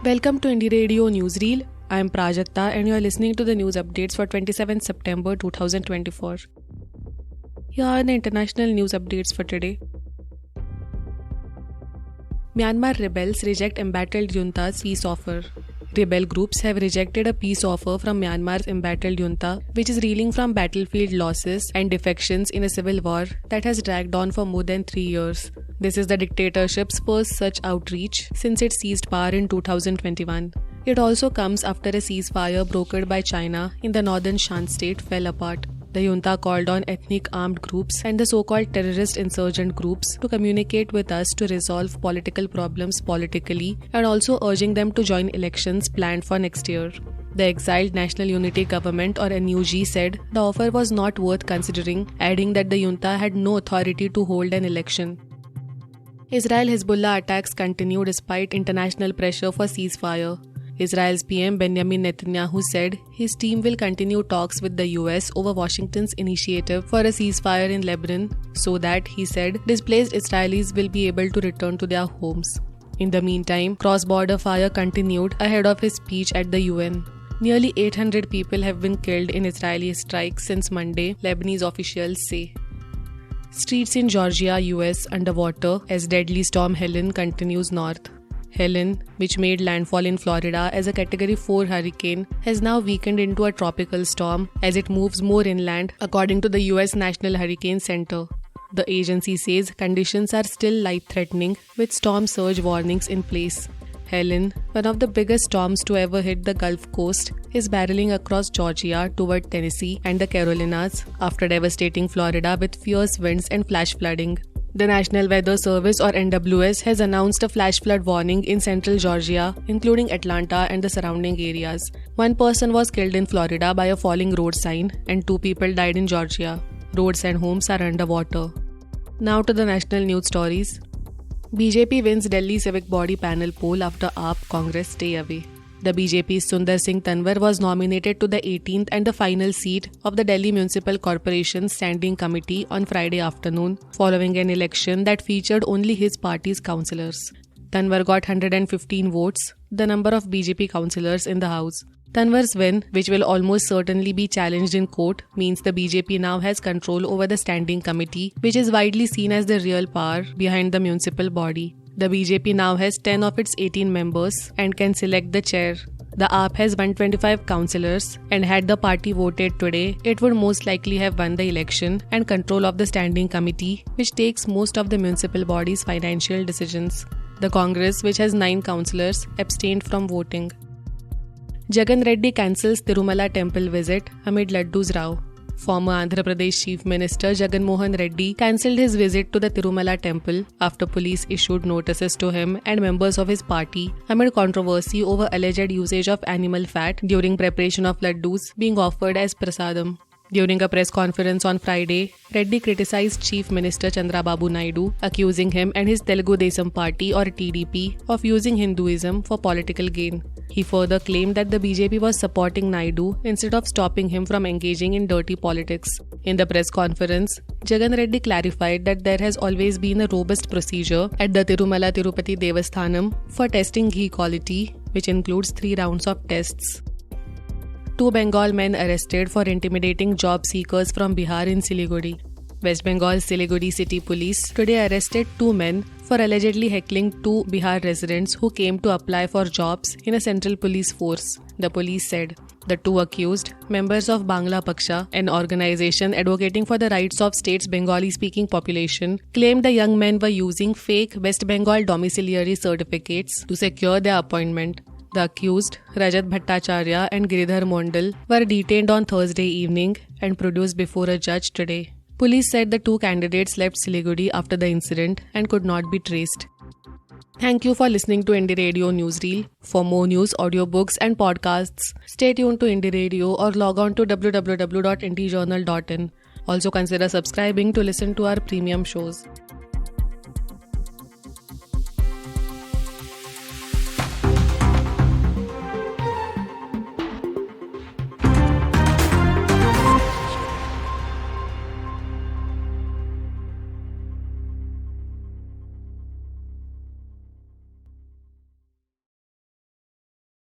Welcome to Indie Radio Newsreel. I am Prajakta and you are listening to the news updates for 27 September 2024. Here are the international news updates for today. Myanmar rebels reject embattled junta's peace offer. Rebel groups have rejected a peace offer from Myanmar's embattled junta, which is reeling from battlefield losses and defections in a civil war that has dragged on for more than 3 years. This is the dictatorship's first such outreach since it seized power in 2021. It also comes after a ceasefire brokered by China in the northern Shan state fell apart. The junta called on ethnic armed groups and the so-called terrorist insurgent groups to communicate with us to resolve political problems politically and also urging them to join elections planned for next year. The exiled National Unity Government or NUG said the offer was not worth considering, adding that the junta had no authority to hold an election. Israel-Hezbollah attacks continue despite international pressure for ceasefire. Israel's PM Benjamin Netanyahu said his team will continue talks with the US over Washington's initiative for a ceasefire in Lebanon so that, he said, displaced Israelis will be able to return to their homes. In the meantime, cross-border fire continued ahead of his speech at the UN. Nearly 800 people have been killed in Israeli strikes since Monday, Lebanese officials say. Streets in Georgia, US underwater as deadly storm Helen continues north. Helen, which made landfall in Florida as a Category 4 hurricane, has now weakened into a tropical storm as it moves more inland, according to the US National Hurricane Center. The agency says conditions are still life-threatening with storm surge warnings in place. Helen, one of the biggest storms to ever hit the Gulf Coast, is barreling across Georgia toward Tennessee and the Carolinas after devastating Florida with fierce winds and flash flooding. The National Weather Service or NWS has announced a flash flood warning in central Georgia, including Atlanta and the surrounding areas. 1 person was killed in Florida by a falling road sign and 2 people died in Georgia. Roads and homes are underwater. Now to the national news stories. BJP wins Delhi Civic Body Panel poll after AAP Congress stay away. The BJP's Sundar Singh Tanwar was nominated to the 18th and the final seat of the Delhi Municipal Corporation Standing Committee on Friday afternoon, following an election that featured only his party's councillors. Tanwar got 115 votes, the number of BJP councillors in the House. Tanwar's win, which will almost certainly be challenged in court, means the BJP now has control over the Standing Committee, which is widely seen as the real power behind the municipal body. The BJP now has 10 of its 18 members and can select the chair. The AAP has 125 councillors and had the party voted today, it would most likely have won the election and control of the Standing Committee, which takes most of the municipal body's financial decisions. The Congress, which has 9 councillors, abstained from voting. Jagan Reddy cancels Tirumala temple visit amid Laddu's row. Former Andhra Pradesh Chief Minister Jagan Mohan Reddy cancelled his visit to the Tirumala temple after police issued notices to him and members of his party amid controversy over alleged usage of animal fat during preparation of laddus being offered as prasadam. During a press conference on Friday, Reddy criticized Chief Minister Chandrababu Naidu, accusing him and his Telugu Desam Party or TDP of using Hinduism for political gain. He further claimed that the BJP was supporting Naidu instead of stopping him from engaging in dirty politics. In the press conference, Jagan Reddy clarified that there has always been a robust procedure at the Tirumala Tirupati Devasthanam for testing ghee quality, which includes 3 rounds of tests. 2 Bengal men arrested for intimidating job seekers from Bihar in Siliguri. West Bengal's Siliguri City Police today arrested 2 men for allegedly heckling 2 Bihar residents who came to apply for jobs in a central police force, the police said. The 2 accused, members of Bangla Paksha, an organization advocating for the rights of state's Bengali-speaking population, claimed the young men were using fake West Bengal domiciliary certificates to secure their appointment. The accused, Rajat Bhattacharya and Giridhar Mondal, were detained on Thursday evening and produced before a judge today. Police said the 2 candidates left Siliguri after the incident and could not be traced. Thank you for listening to Indie Radio Newsreel. For more news, audiobooks and podcasts, stay tuned to Indie Radio or log on to www.indiejournal.in. Also consider subscribing to listen to our premium shows.